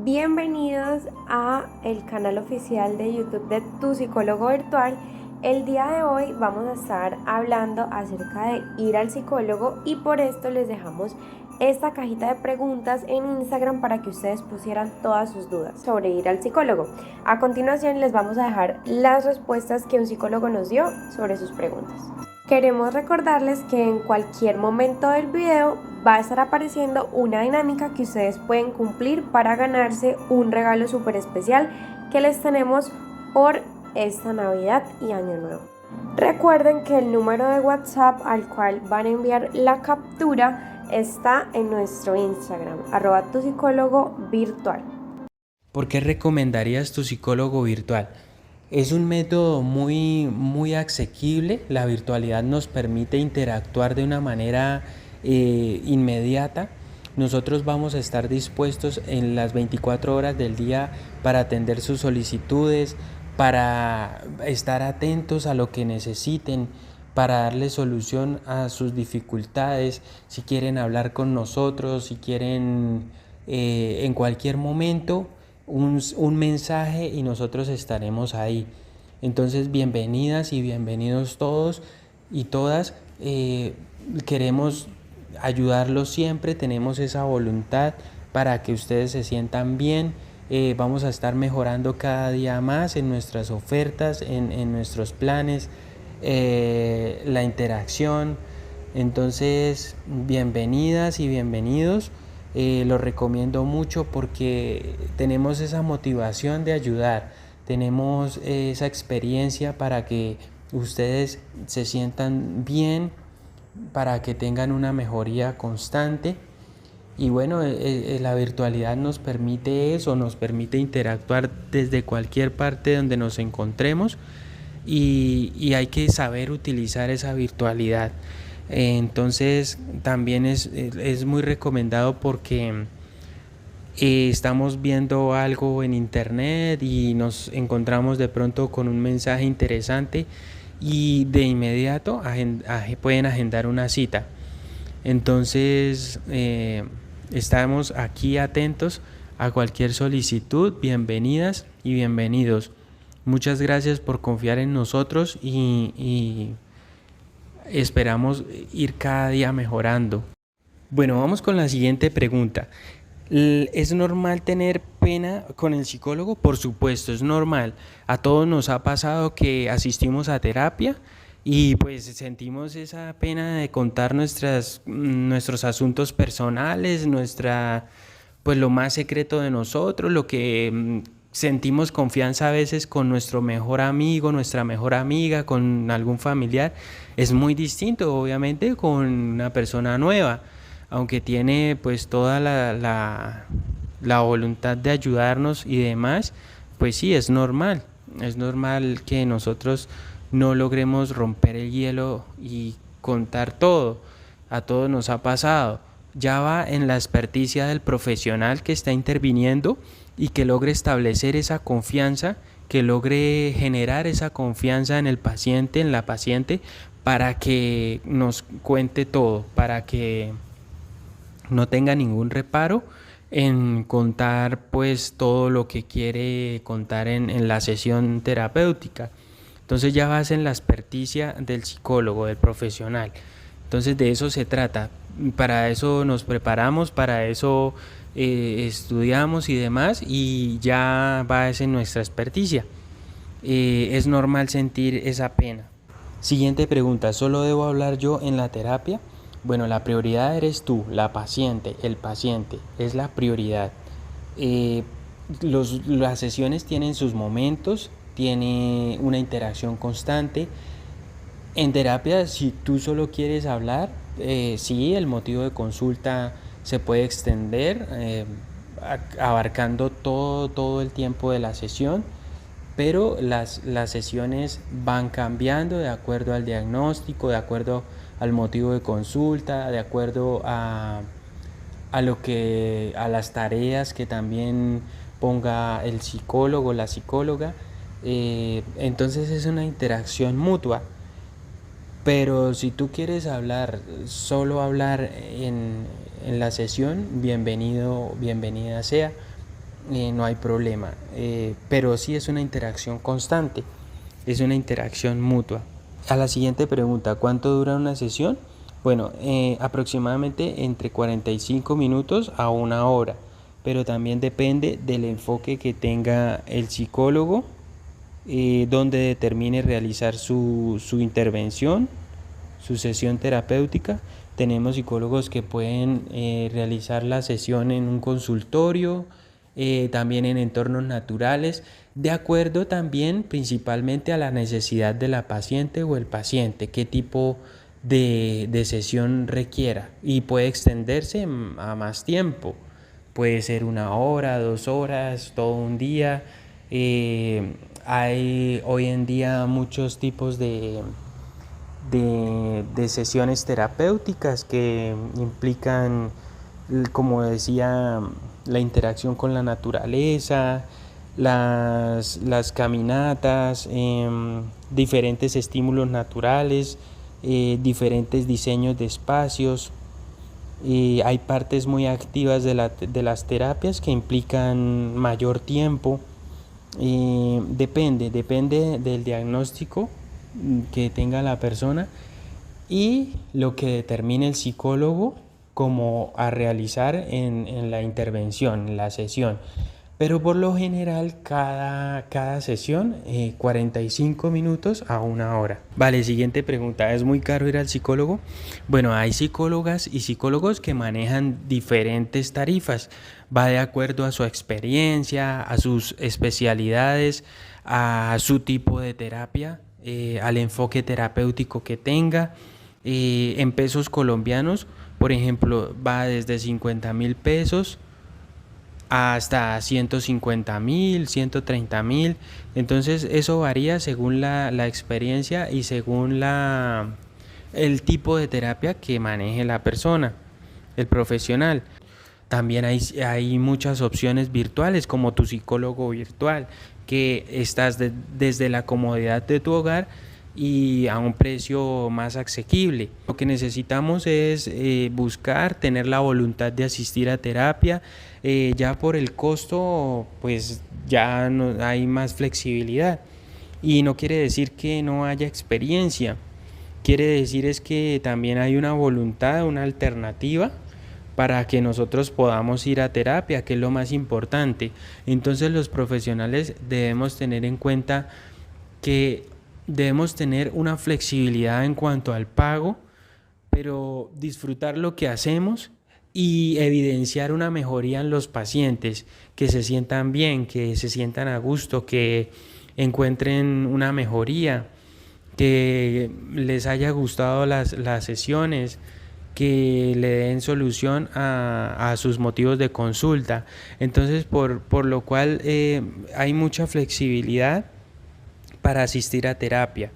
Bienvenidos a el canal oficial de YouTube de Tu Psicólogo Virtual. El día de hoy vamos a estar hablando acerca de ir al psicólogo y por esto les dejamos esta cajita de preguntas en Instagram para que ustedes pusieran todas sus dudas sobre ir al psicólogo. A continuación les vamos a dejar las respuestas que un psicólogo nos dio sobre sus preguntas. Queremos recordarles que en cualquier momento del video va a estar apareciendo una dinámica que ustedes pueden cumplir para ganarse un regalo súper especial que les tenemos por esta Navidad y Año Nuevo. Recuerden que el número de WhatsApp al cual van a enviar la captura está en nuestro Instagram, @tupsicólogovirtual. ¿Por qué recomendarías tu psicólogo virtual? Es un método muy asequible. La virtualidad nos permite interactuar de una manera inmediata. Nosotros vamos a estar dispuestos en las 24 horas del día para atender sus solicitudes, para estar atentos a lo que necesiten, para darle solución a sus dificultades, si quieren hablar con nosotros, si quieren en cualquier momento un mensaje y nosotros estaremos ahí. Entonces, bienvenidas y bienvenidos todos y todas. Queremos ayudarlos siempre, tenemos esa voluntad para que ustedes se sientan bien. Vamos a estar mejorando cada día más en nuestras ofertas, en nuestros planes, la interacción. Entonces, bienvenidas y bienvenidos. Lo recomiendo mucho porque tenemos esa motivación de ayudar, tenemos esa experiencia para que ustedes se sientan bien, para que tengan una mejoría constante. Y bueno, la virtualidad nos permite eso, nos permite interactuar desde cualquier parte donde nos encontremos y hay que saber utilizar esa virtualidad. Entonces también es muy recomendado porque estamos viendo algo en internet y nos encontramos de pronto con un mensaje interesante y de inmediato pueden agendar una cita. Entonces estamos aquí atentos a cualquier solicitud. Bienvenidas y bienvenidos. Muchas gracias por confiar en nosotros y esperamos ir cada día mejorando. Bueno, vamos con la siguiente pregunta. ¿Es normal tener pena con el psicólogo? Por supuesto, es normal. A todos nos ha pasado que asistimos a terapia y pues sentimos esa pena de contar nuestros asuntos personales, pues lo más secreto de nosotros, lo que sentimos confianza a veces con nuestro mejor amigo, nuestra mejor amiga, con algún familiar. Es muy distinto, obviamente, con una persona nueva, aunque tiene pues toda la voluntad de ayudarnos y demás. Pues sí, es normal que nosotros no logremos romper el hielo y contar todo. A todos nos ha pasado. Ya va en la experticia del profesional que está interviniendo y que logre establecer esa confianza, que logre generar esa confianza en el paciente, en la paciente, para que nos cuente todo, para que no tenga ningún reparo en contar pues todo lo que quiere contar en la sesión terapéutica. Entonces ya vas en la experticia del psicólogo, del profesional. Entonces de eso se trata. Para eso nos preparamos, para eso estudiamos y demás, y ya va en nuestra experticia. Es normal sentir esa pena. Siguiente pregunta, ¿solo debo hablar yo en la terapia? Bueno, la prioridad eres tú, la paciente, el paciente, es la prioridad. Las sesiones tienen sus momentos, tiene una interacción constante. En terapia, si tú solo quieres hablar, sí, el motivo de consulta se puede extender, abarcando todo el tiempo de la sesión, pero las sesiones van cambiando de acuerdo al diagnóstico, de acuerdo al motivo de consulta, de acuerdo a las tareas que también ponga el psicólogo o la psicóloga. Entonces es una interacción mutua. Pero si tú quieres solo hablar en la sesión, bienvenida sea. no hay problema. Pero sí es una interacción constante, es una interacción mutua. A la siguiente pregunta, ¿cuánto dura una sesión? Bueno, aproximadamente entre 45 minutos a una hora, pero también depende del enfoque que tenga el psicólogo, donde determine realizar su intervención, su sesión terapéutica. Tenemos psicólogos que pueden realizar la sesión en un consultorio, también en entornos naturales, de acuerdo también principalmente a la necesidad de la paciente o el paciente, qué tipo de sesión requiera, y puede extenderse a más tiempo, puede ser 1 hora, 2 horas, todo un día. Hay hoy en día muchos tipos de sesiones terapéuticas que implican, como decía, la interacción con la naturaleza, las caminatas, diferentes estímulos naturales, diferentes diseños de espacios. Hay partes muy activas de las terapias que implican mayor tiempo. Depende del diagnóstico que tenga la persona y lo que determine el psicólogo como a realizar en la intervención, en la sesión. Pero por lo general cada sesión 45 minutos a 1 hora. Vale, siguiente pregunta. ¿Es muy caro ir al psicólogo? Bueno, hay psicólogas y psicólogos que manejan diferentes tarifas. Va de acuerdo a su experiencia, a sus especialidades, a su tipo de terapia, al enfoque terapéutico que tenga. En pesos colombianos, por ejemplo, va desde 50.000 pesos hasta 150.000, 130.000. Entonces eso varía según la experiencia y según el tipo de terapia que maneje la persona, el profesional. También hay muchas opciones virtuales, como tu psicólogo virtual, que estás desde la comodidad de tu hogar y a un precio más asequible. Lo que necesitamos es buscar, tener la voluntad de asistir a terapia. Ya por el costo, pues ya no hay más flexibilidad. Y no quiere decir que no haya experiencia. Quiere decir es que también hay una voluntad, una alternativa para que nosotros podamos ir a terapia, que es lo más importante. Entonces los profesionales debemos tener en cuenta que debemos tener una flexibilidad en cuanto al pago, pero disfrutar lo que hacemos y evidenciar una mejoría en los pacientes, que se sientan bien, que se sientan a gusto, que encuentren una mejoría, que les haya gustado las sesiones, que le den solución a sus motivos de consulta. Entonces, por lo cual hay mucha flexibilidad para asistir a terapia.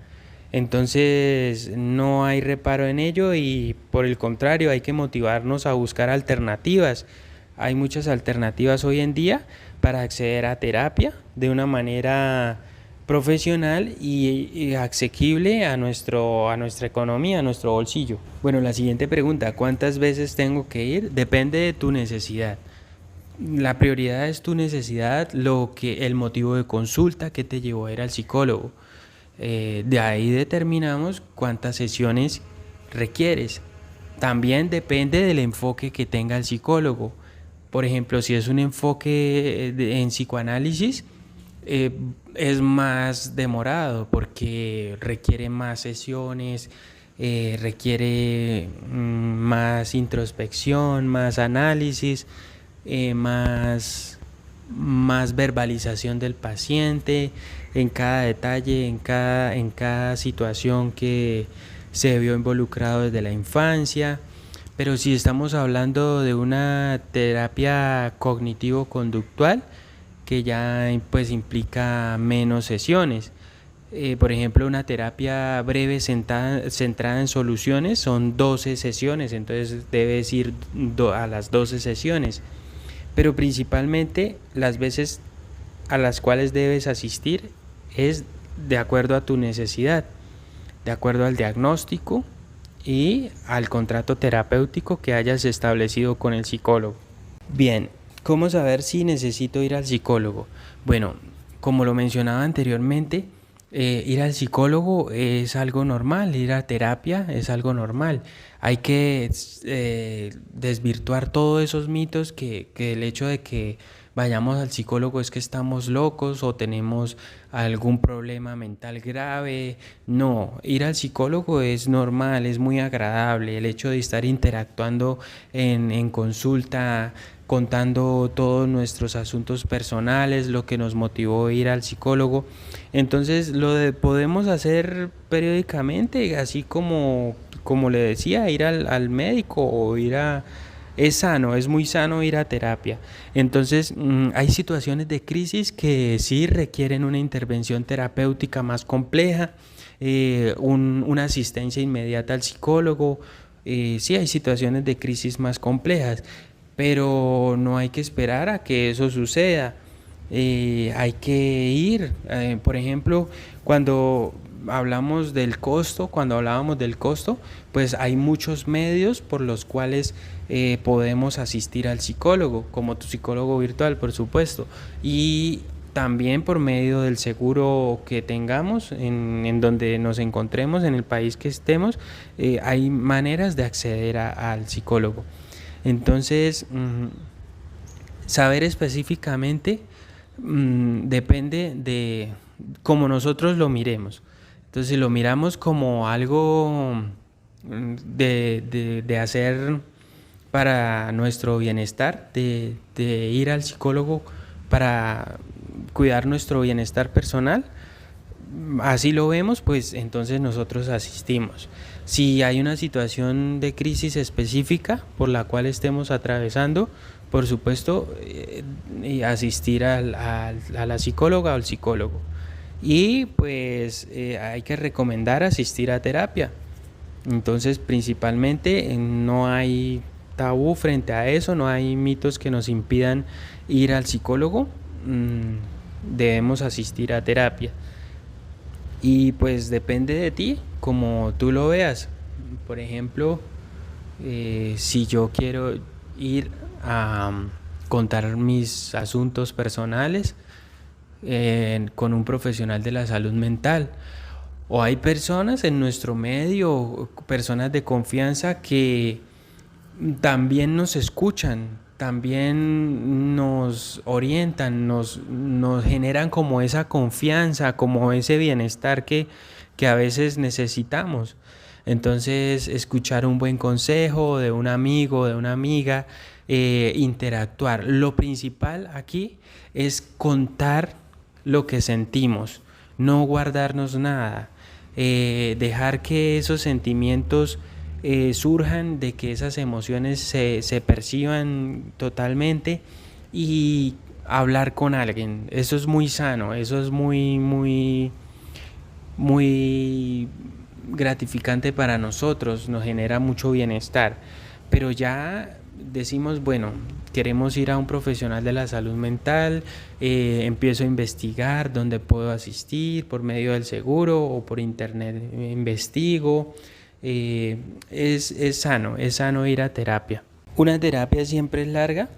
Entonces no hay reparo en ello y por el contrario hay que motivarnos a buscar alternativas. Hay muchas alternativas hoy en día para acceder a terapia de una manera profesional y asequible a nuestra economía, a nuestro bolsillo. Bueno, la siguiente pregunta, ¿cuántas veces tengo que ir? Depende de tu necesidad. La prioridad es tu necesidad, el motivo de consulta que te llevó a ir al psicólogo. De ahí determinamos cuántas sesiones requieres. También depende del enfoque que tenga el psicólogo. Por ejemplo, si es un enfoque en psicoanálisis, es más demorado porque requiere más sesiones, requiere más introspección, más análisis, más verbalización del paciente en cada detalle, en cada situación que se vio involucrado desde la infancia. Pero si estamos hablando de una terapia cognitivo-conductual, que ya pues implica menos sesiones. Por ejemplo, una terapia breve centrada en soluciones son 12 sesiones, entonces debes ir a las 12 sesiones. Pero principalmente las veces a las cuales debes asistir es de acuerdo a tu necesidad, de acuerdo al diagnóstico y al contrato terapéutico que hayas establecido con el psicólogo. Bien, ¿Cómo saber si necesito ir al psicólogo? Bueno, como lo mencionaba anteriormente, ir al psicólogo es algo normal, ir a terapia es algo normal. Hay que desvirtuar todos esos mitos que el hecho de que vayamos al psicólogo es que estamos locos o tenemos algún problema mental grave. No, ir al psicólogo es normal, es muy agradable. El hecho de estar interactuando en consulta, contando todos nuestros asuntos personales, lo que nos motivó a ir al psicólogo. Entonces podemos hacer periódicamente, así como le decía, ir al médico o ir a... Es sano, es muy sano ir a terapia. Entonces, hay situaciones de crisis que sí requieren una intervención terapéutica más compleja, una asistencia inmediata al psicólogo. Sí, hay situaciones de crisis más complejas, pero no hay que esperar a que eso suceda. Hay que ir, por ejemplo, cuando hablábamos del costo, pues hay muchos medios por los cuales podemos asistir al psicólogo, como tu psicólogo virtual, por supuesto, y también por medio del seguro que tengamos en donde nos encontremos, en el país que estemos, hay maneras de acceder al psicólogo. Entonces, saber específicamente depende de cómo nosotros lo miremos. Entonces, si lo miramos como algo de hacer para nuestro bienestar, de ir al psicólogo para cuidar nuestro bienestar personal, así lo vemos, pues entonces nosotros asistimos. Si hay una situación de crisis específica por la cual estemos atravesando, por supuesto, asistir a la psicóloga o al psicólogo. Y pues hay que recomendar asistir a terapia. Entonces, principalmente no hay tabú frente a eso, no hay mitos que nos impidan ir al psicólogo. Debemos asistir a terapia. Y pues depende de ti, como tú lo veas. Por ejemplo, si yo quiero ir a contar mis asuntos personales con un profesional de la salud mental, o hay personas en nuestro medio, personas de confianza que también nos escuchan, también nos orientan, nos generan como esa confianza, como ese bienestar que a veces necesitamos. Entonces, escuchar un buen consejo de un amigo, de una amiga, interactuar. Lo principal aquí es contar lo que sentimos, no guardarnos nada, dejar que esos sentimientos surjan, de que esas emociones se perciban totalmente y hablar con alguien. Eso es muy sano, eso es muy gratificante para nosotros, nos genera mucho bienestar. Pero ya decimos, bueno, queremos ir a un profesional de la salud mental, empiezo a investigar dónde puedo asistir por medio del seguro o por internet, investigo. Es sano ir a terapia. ¿Una terapia siempre es larga?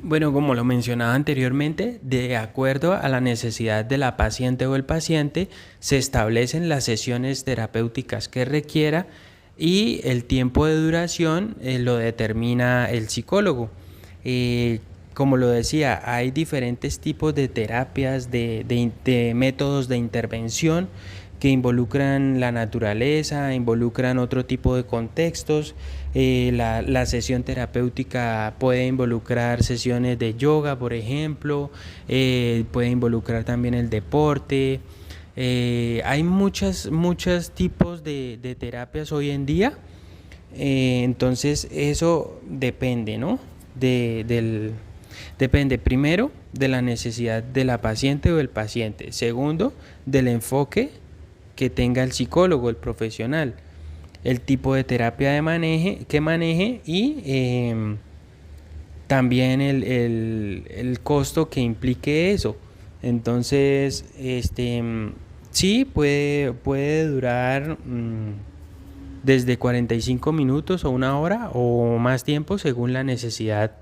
Bueno, como lo mencionaba anteriormente, de acuerdo a la necesidad de la paciente o el paciente, se establecen las sesiones terapéuticas que requiera y el tiempo de duración lo determina el psicólogo. Como lo decía, hay diferentes tipos de terapias, de métodos de intervención que involucran la naturaleza, involucran otro tipo de contextos. La sesión terapéutica puede involucrar sesiones de yoga, por ejemplo, puede involucrar también el deporte. Hay muchos tipos de terapias hoy en día. Entonces eso depende, ¿no? Depende primero de la necesidad de la paciente o del paciente. Segundo, del enfoque que tenga el psicólogo, el profesional, el tipo de terapia que maneje y también el costo que implique eso. Entonces, sí, puede durar desde 45 minutos o una hora o más tiempo según la necesidad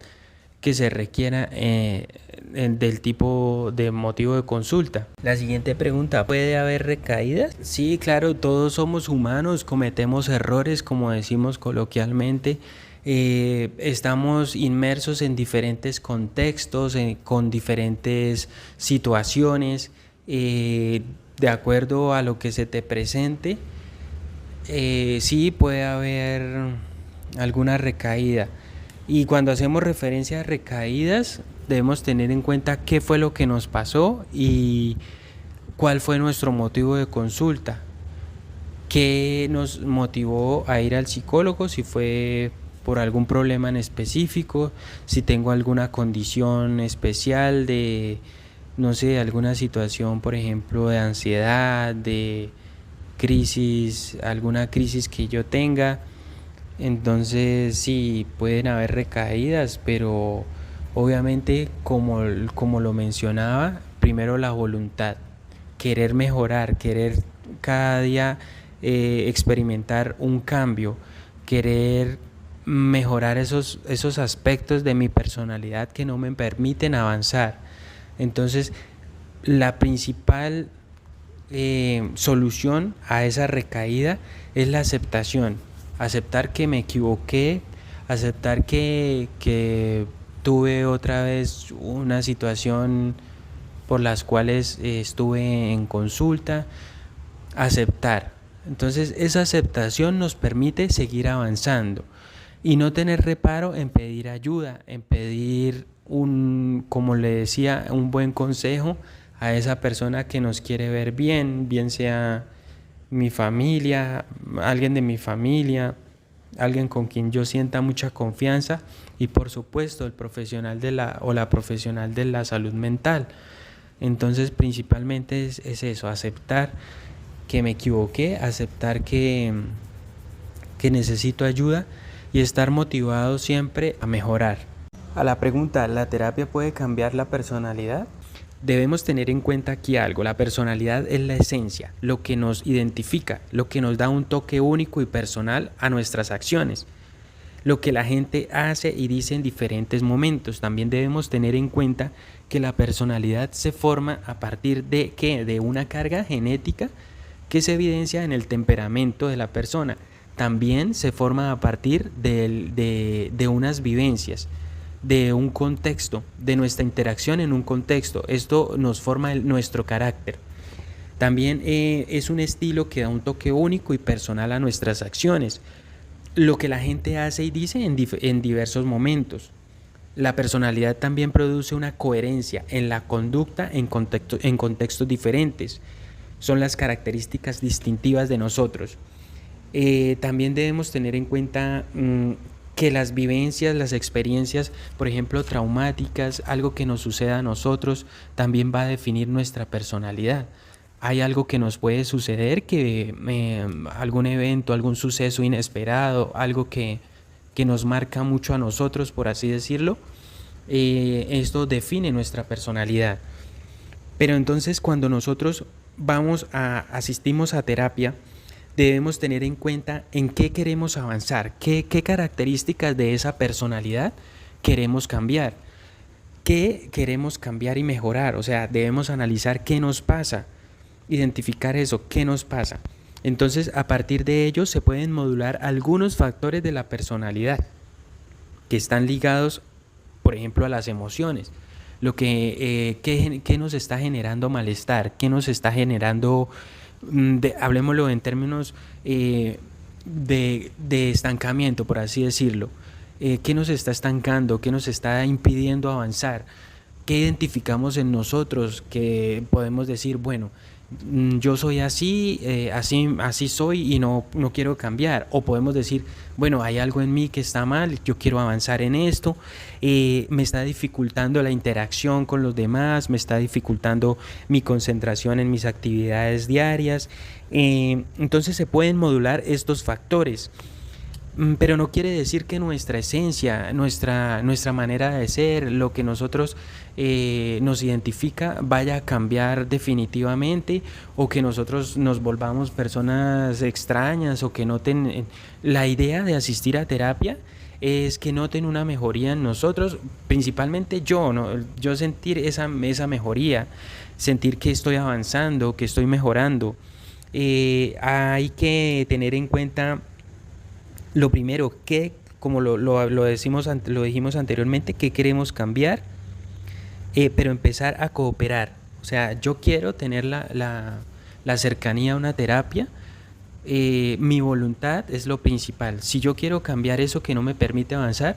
que se requiera del tipo de motivo de consulta. La siguiente pregunta: ¿puede haber recaídas? Sí, claro, todos somos humanos, cometemos errores, como decimos coloquialmente. Estamos inmersos en diferentes contextos, con diferentes situaciones, de acuerdo a lo que se te presente. Sí puede haber alguna recaída, y cuando hacemos referencia a recaídas debemos tener en cuenta qué fue lo que nos pasó y cuál fue nuestro motivo de consulta, qué nos motivó a ir al psicólogo, si fue por algún problema en específico, si tengo alguna condición especial de, no sé, alguna situación, por ejemplo, de ansiedad, de crisis, alguna crisis que yo tenga. Entonces sí, pueden haber recaídas, pero obviamente como lo mencionaba, primero la voluntad, querer mejorar, querer cada día experimentar un cambio, querer mejorar esos aspectos de mi personalidad que no me permiten avanzar. Entonces, la principal solución a esa recaída es la aceptación. Aceptar que me equivoqué, aceptar que tuve otra vez una situación por las cuales estuve en consulta. Aceptar. Entonces, esa aceptación nos permite seguir avanzando y no tener reparo en pedir ayuda, en pedir como le decía, un buen consejo a esa persona que nos quiere ver bien, bien sea mi familia, alguien de mi familia, alguien con quien yo sienta mucha confianza, y por supuesto el profesional o la profesional de la salud mental. Entonces, principalmente es eso, aceptar que me equivoqué, aceptar que necesito ayuda y estar motivado siempre a mejorar. A la pregunta: ¿la terapia puede cambiar la personalidad? Debemos tener en cuenta aquí algo: la personalidad es la esencia, lo que nos identifica, lo que nos da un toque único y personal a nuestras acciones, lo que la gente hace y dice en diferentes momentos. También debemos tener en cuenta que la personalidad se forma a partir de ¿qué? De una carga genética que se evidencia en el temperamento de la persona. También se forma a partir de unas vivencias, de un contexto, de nuestra interacción en un contexto. Esto nos forma nuestro carácter. También es un estilo que da un toque único y personal a nuestras acciones, lo que la gente hace y dice en diversos momentos. La personalidad también produce una coherencia en la conducta en contextos diferentes. Son las características distintivas de nosotros. También debemos tener en cuenta que las vivencias, las experiencias, por ejemplo, traumáticas, algo que nos suceda a nosotros, también va a definir nuestra personalidad. Hay algo que nos puede suceder, algún evento, algún suceso inesperado, algo que nos marca mucho a nosotros, por así decirlo. Esto define nuestra personalidad. Pero entonces, cuando nosotros asistimos a terapia, debemos tener en cuenta en qué queremos avanzar, qué características de esa personalidad queremos cambiar, qué queremos cambiar y mejorar. O sea, debemos analizar qué nos pasa, identificar eso, qué nos pasa. Entonces, a partir de ello se pueden modular algunos factores de la personalidad que están ligados, por ejemplo, a las emociones. ¿Qué nos está generando malestar? ¿Qué nos está generando, hablemoslo en términos de estancamiento, por así decirlo? ¿Qué nos está estancando? ¿Qué nos está impidiendo avanzar? ¿Qué identificamos en nosotros que podemos decir, bueno, yo soy así soy y no quiero cambiar? O podemos decir, bueno, hay algo en mí que está mal, yo quiero avanzar en esto, me está dificultando la interacción con los demás, me está dificultando mi concentración en mis actividades diarias. Entonces se pueden modular estos factores. Pero no quiere decir que nuestra esencia, nuestra manera de ser, lo que nosotros nos identifica, vaya a cambiar definitivamente, o que nosotros nos volvamos personas extrañas, o que La idea de asistir a terapia es que noten una mejoría en nosotros, principalmente yo, ¿no? Yo sentir esa mejoría, sentir que estoy avanzando, que estoy mejorando. Hay que tener en cuenta lo primero, que como lo dijimos anteriormente, que queremos cambiar, pero empezar a cooperar. O sea, yo quiero tener la cercanía a una terapia. Mi voluntad es lo principal. Si yo quiero cambiar eso que no me permite avanzar,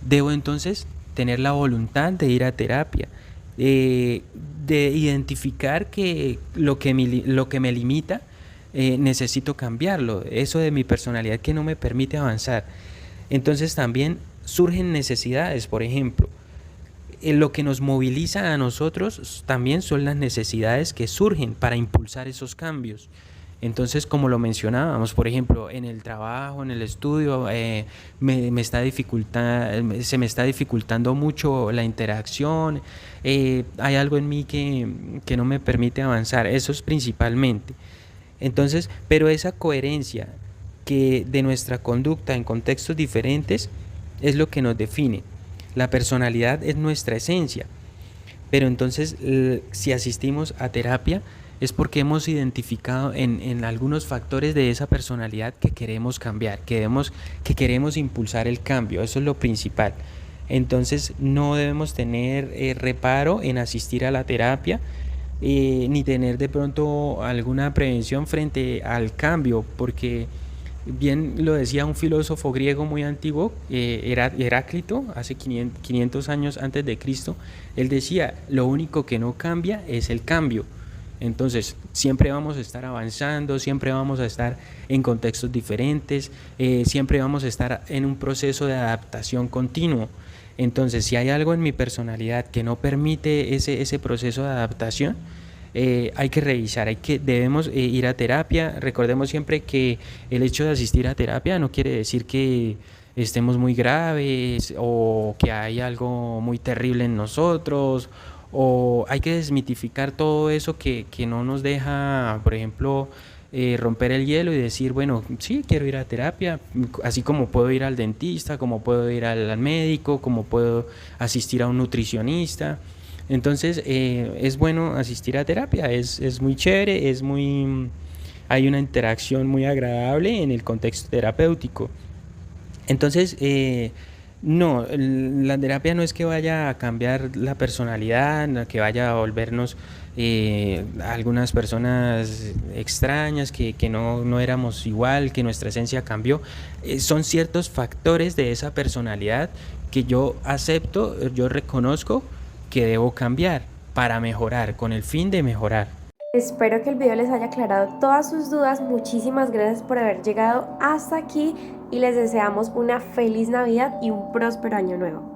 debo entonces tener la voluntad de ir a terapia, de identificar que lo que me limita, necesito cambiarlo, eso de mi personalidad que no me permite avanzar. Entonces también surgen necesidades, por ejemplo, lo que nos moviliza a nosotros también son las necesidades que surgen para impulsar esos cambios. Entonces, como lo mencionábamos, por ejemplo, en el trabajo, en el estudio, se me está dificultando mucho la interacción, hay algo en mí que no me permite avanzar, eso es principalmente. Entonces, pero esa coherencia que de nuestra conducta en contextos diferentes es lo que nos define. La personalidad es nuestra esencia, pero entonces si asistimos a terapia es porque hemos identificado en algunos factores de esa personalidad que queremos cambiar, que queremos impulsar el cambio, eso es lo principal. Entonces no debemos tener reparo en asistir a la terapia, ni tener de pronto alguna prevención frente al cambio, porque bien lo decía un filósofo griego muy antiguo, Heráclito, hace 500 años antes de Cristo, él decía, lo único que no cambia es el cambio. Entonces, siempre vamos a estar avanzando, siempre vamos a estar en contextos diferentes, siempre vamos a estar en un proceso de adaptación continuo. Entonces, si hay algo en mi personalidad que no permite ese proceso de adaptación, hay que revisar, debemos ir a terapia. Recordemos siempre que el hecho de asistir a terapia no quiere decir que estemos muy graves o que hay algo muy terrible en nosotros, o hay que desmitificar todo eso que no nos deja, por ejemplo, romper el hielo y decir, bueno, sí, quiero ir a terapia, así como puedo ir al dentista, como puedo ir al médico, como puedo asistir a un nutricionista. Entonces, es bueno asistir a terapia, es muy chévere, hay una interacción muy agradable en el contexto terapéutico. Entonces, no, la terapia no es que vaya a cambiar la personalidad, no, que vaya a volvernos algunas personas extrañas, que no éramos igual, que nuestra esencia cambió. Son ciertos factores de esa personalidad que yo acepto, yo reconozco que debo cambiar para mejorar, con el fin de mejorar. Espero que el video les haya aclarado todas sus dudas. Muchísimas gracias por haber llegado hasta aquí y les deseamos una feliz Navidad y un próspero año nuevo.